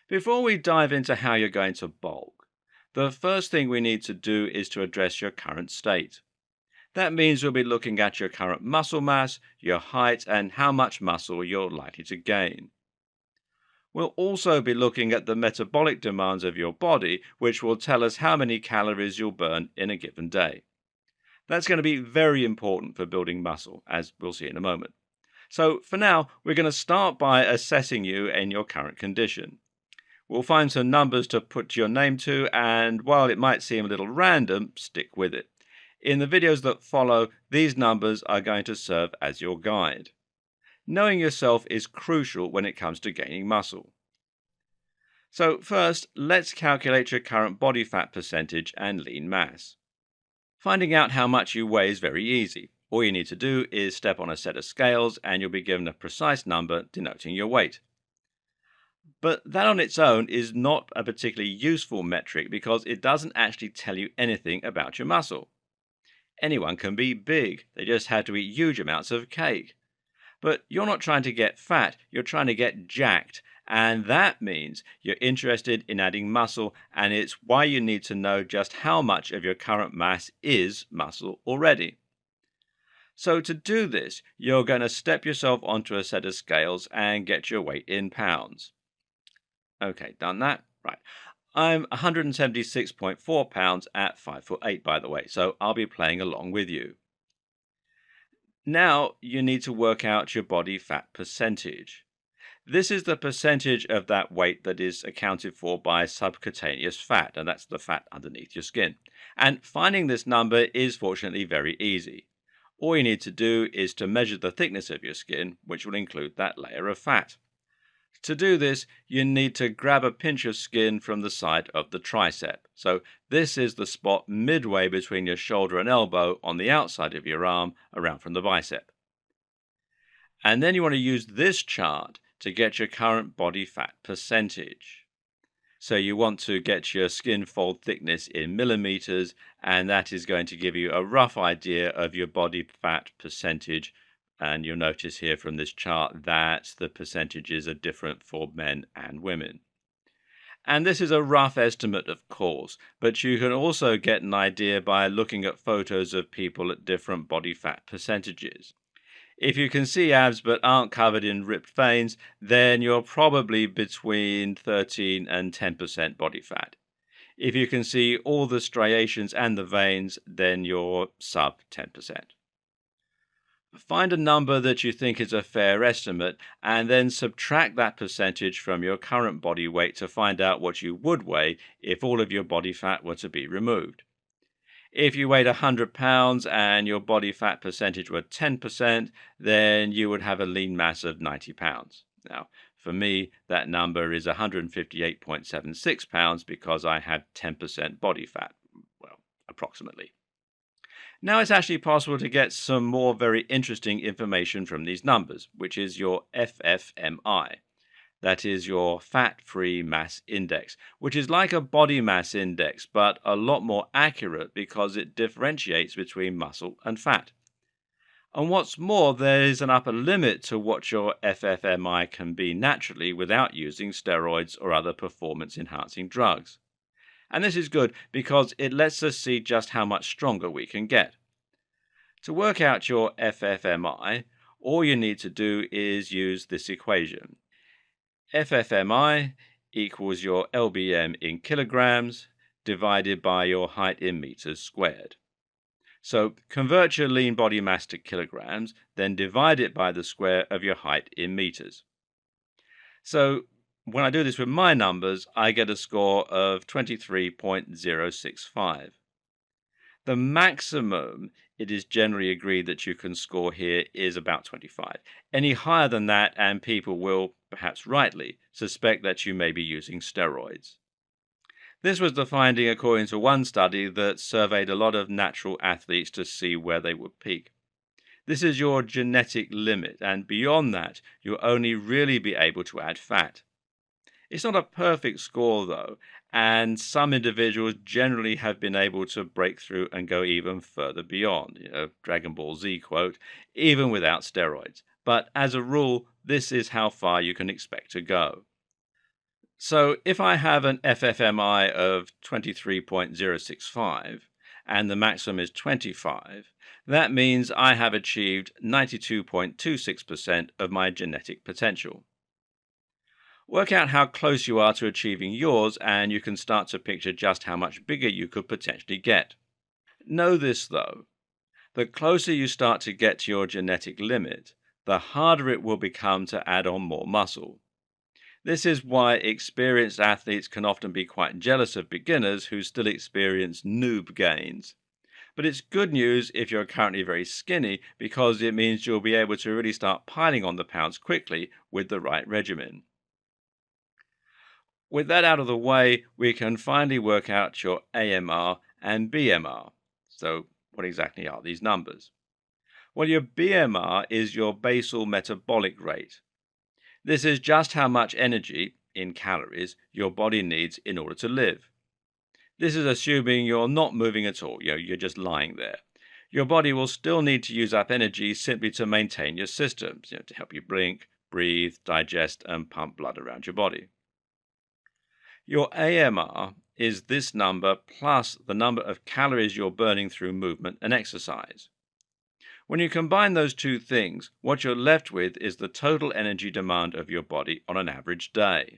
Before we dive into how you're going to bulk, the first thing we need to do is to address your current state. That means we'll be looking at your current muscle mass, your height, and how much muscle you're likely to gain. We'll also be looking at the metabolic demands of your body, which will tell us how many calories you'll burn in a given day. That's going to be very important for building muscle, as we'll see in a moment. So for now, we're going to start by assessing you in your current condition. We'll find some numbers to put your name to, and while it might seem a little random, stick with it. In the videos that follow, these numbers are going to serve as your guide. Knowing yourself is crucial when it comes to gaining muscle. So first, let's calculate your current body fat percentage and lean mass. Finding out how much you weigh is very easy. All you need to do is step on a set of scales and you'll be given a precise number denoting your weight. But that on its own is not a particularly useful metric because it doesn't actually tell you anything about your muscle. Anyone can be big, they just had to eat huge amounts of cake. But you're not trying to get fat, you're trying to get jacked. And that means you're interested in adding muscle, and it's why you need to know just how much of your current mass is muscle already. So to do this, you're going to step yourself onto a set of scales and get your weight in pounds. Okay, done that? Right. I'm 176.4 pounds at 5'8", by the way, so I'll be playing along with you. Now you need to work out your body fat percentage. This is the percentage of that weight that is accounted for by subcutaneous fat, and that's the fat underneath your skin. And finding this number is fortunately very easy. All you need to do is to measure the thickness of your skin, which will include that layer of fat. To do this, you need to grab a pinch of skin from the side of the tricep. So this is the spot midway between your shoulder and elbow on the outside of your arm, around from the bicep. And then you want to use this chart to get your current body fat percentage. So you want to get your skin fold thickness in millimeters, and that is going to give you a rough idea of your body fat percentage. And you'll notice here from this chart that the percentages are different for men and women. And this is a rough estimate, of course, but you can also get an idea by looking at photos of people at different body fat percentages. If you can see abs but aren't covered in ripped veins, then you're probably between 13 and 10% body fat. If you can see all the striations and the veins, then you're sub 10%. Find a number that you think is a fair estimate and then subtract that percentage from your current body weight to find out what you would weigh if all of your body fat were to be removed. If you weighed 100 pounds and your body fat percentage were 10%, then you would have a lean mass of 90 pounds. Now, for me, that number is 158.76 pounds because I have 10% body fat, well, approximately. Now it's actually possible to get some more very interesting information from these numbers, which is your FFMI. That is your fat-free mass index, which is like a body mass index, but a lot more accurate because it differentiates between muscle and fat. And what's more, there is an upper limit to what your FFMI can be naturally without using steroids or other performance-enhancing drugs. And this is good because it lets us see just how much stronger we can get. To work out your FFMI, all you need to do is use this equation. FFMI equals your LBM in kilograms divided by your height in meters squared. So convert your lean body mass to kilograms, then divide it by the square of your height in meters. So when I do this with my numbers, I get a score of 23.065. The maximum it is generally agreed that you can score here is about 25. Any higher than that, and people will, perhaps rightly, suspect that you may be using steroids. This was the finding according to one study that surveyed a lot of natural athletes to see where they would peak. This is your genetic limit, and beyond that, you'll only really be able to add fat. It's not a perfect score, though, and some individuals generally have been able to break through and go even further beyond, Dragon Ball Z quote, even without steroids. But as a rule, this is how far you can expect to go. So if I have an FFMI of 23.065 and the maximum is 25, that means I have achieved 92.26% of my genetic potential. Work out how close you are to achieving yours, and you can start to picture just how much bigger you could potentially get. Know this though, the closer you start to get to your genetic limit, the harder it will become to add on more muscle. This is why experienced athletes can often be quite jealous of beginners who still experience noob gains. But it's good news if you're currently very skinny, because it means you'll be able to really start piling on the pounds quickly with the right regimen. With that out of the way, we can finally work out your AMR and BMR. So, what exactly are these numbers? Well, your BMR is your basal metabolic rate. This is just how much energy, in calories, your body needs in order to live. This is assuming you're not moving at all, you're just lying there. Your body will still need to use up energy simply to maintain your systems, to help you blink, breathe, digest, and pump blood around your body. Your AMR is this number plus the number of calories you're burning through movement and exercise. When you combine those two things, what you're left with is the total energy demand of your body on an average day.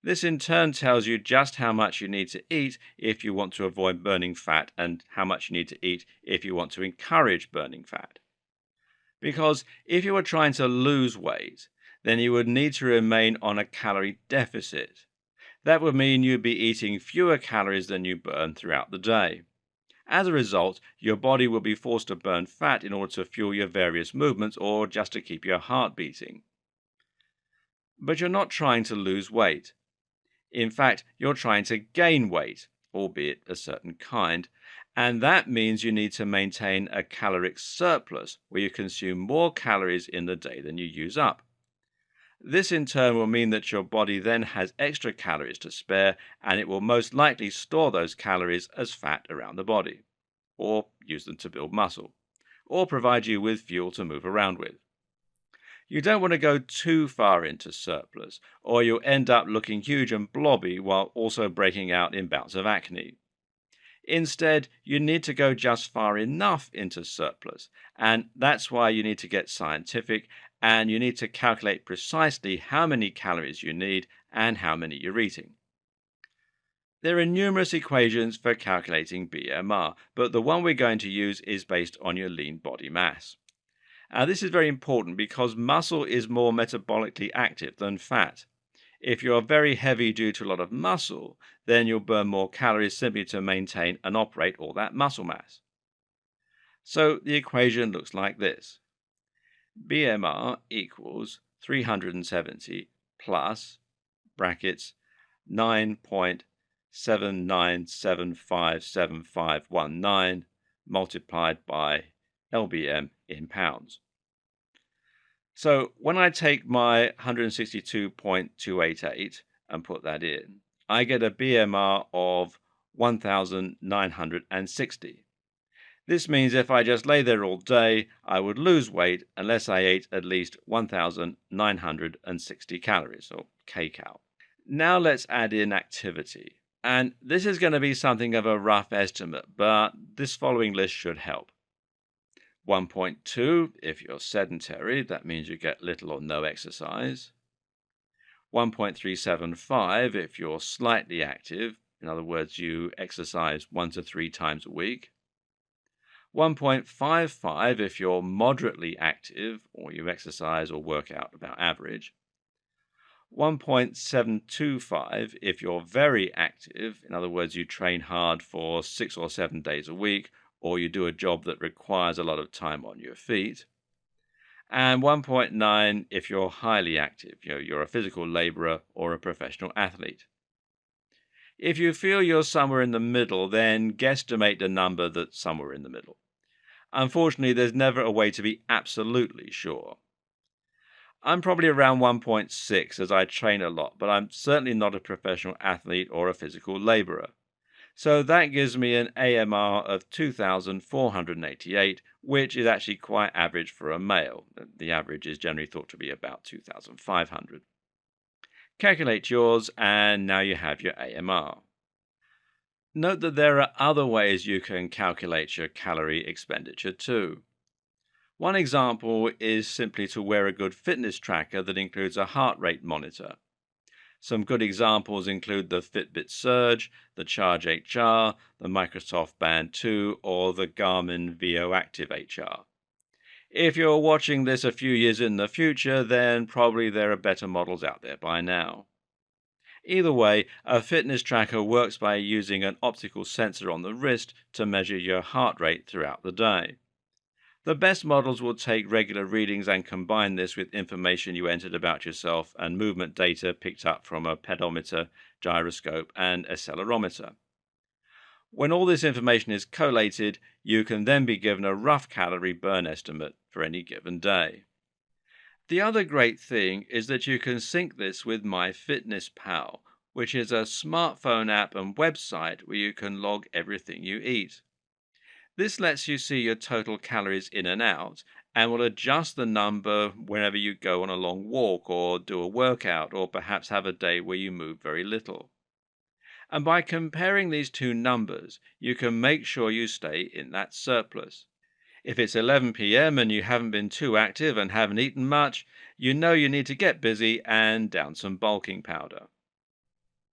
This in turn tells you just how much you need to eat if you want to avoid burning fat, and how much you need to eat if you want to encourage burning fat. Because if you were trying to lose weight, then you would need to remain on a calorie deficit. That would mean you'd be eating fewer calories than you burn throughout the day. As a result, your body will be forced to burn fat in order to fuel your various movements or just to keep your heart beating. But you're not trying to lose weight. In fact, you're trying to gain weight, albeit a certain kind, and that means you need to maintain a caloric surplus where you consume more calories in the day than you use up. This in turn will mean that your body then has extra calories to spare, and it will most likely store those calories as fat around the body, or use them to build muscle, or provide you with fuel to move around with. You don't want to go too far into surplus, or you'll end up looking huge and blobby while also breaking out in bouts of acne. Instead, you need to go just far enough into surplus, and that's why you need to get scientific, and you need to calculate precisely how many calories you need and how many you're eating. There are numerous equations for calculating BMR, but the one we're going to use is based on your lean body mass. This is very important because muscle is more metabolically active than fat. If you're very heavy due to a lot of muscle, then you'll burn more calories simply to maintain and operate all that muscle mass. So the equation looks like this. BMR equals 370 plus brackets 9.79757519 multiplied by LBM in pounds. So when I take my 162.288 and put that in, I get a BMR of 1,960. This means if I just lay there all day, I would lose weight unless I ate at least 1,960 calories, or kcal. Now let's add in activity. And this is going to be something of a rough estimate, but this following list should help. 1.2 if you're sedentary, that means you get little or no exercise. 1.375 if you're slightly active, in other words, you exercise 1 to 3 times a week. 1.55 if you're moderately active, or you exercise or work out about average. 1.725 if you're very active, in other words, you train hard for 6 or 7 days a week, or you do a job that requires a lot of time on your feet. And 1.9 if you're highly active, you're a physical laborer or a professional athlete. If you feel you're somewhere in the middle, then guesstimate a number that's somewhere in the middle. Unfortunately, there's never a way to be absolutely sure. I'm probably around 1.6 as I train a lot, but I'm certainly not a professional athlete or a physical laborer. So that gives me an AMR of 2,488, which is actually quite average for a male. The average is generally thought to be about 2,500. Calculate yours, and now you have your AMR. Note that there are other ways you can calculate your calorie expenditure too. One example is simply to wear a good fitness tracker that includes a heart rate monitor. Some good examples include the Fitbit Surge, the Charge HR, the Microsoft Band 2, or the Garmin VoActive HR. If you're watching this a few years in the future, then probably there are better models out there by now. Either way, a fitness tracker works by using an optical sensor on the wrist to measure your heart rate throughout the day. The best models will take regular readings and combine this with information you entered about yourself and movement data picked up from a pedometer, gyroscope, and accelerometer. When all this information is collated, you can then be given a rough calorie burn estimate for any given day. The other great thing is that you can sync this with MyFitnessPal, which is a smartphone app and website where you can log everything you eat. This lets you see your total calories in and out and will adjust the number whenever you go on a long walk or do a workout or perhaps have a day where you move very little. And by comparing these two numbers, you can make sure you stay in that surplus. If it's 11 p.m. and you haven't been too active and haven't eaten much, you know you need to get busy and down some bulking powder.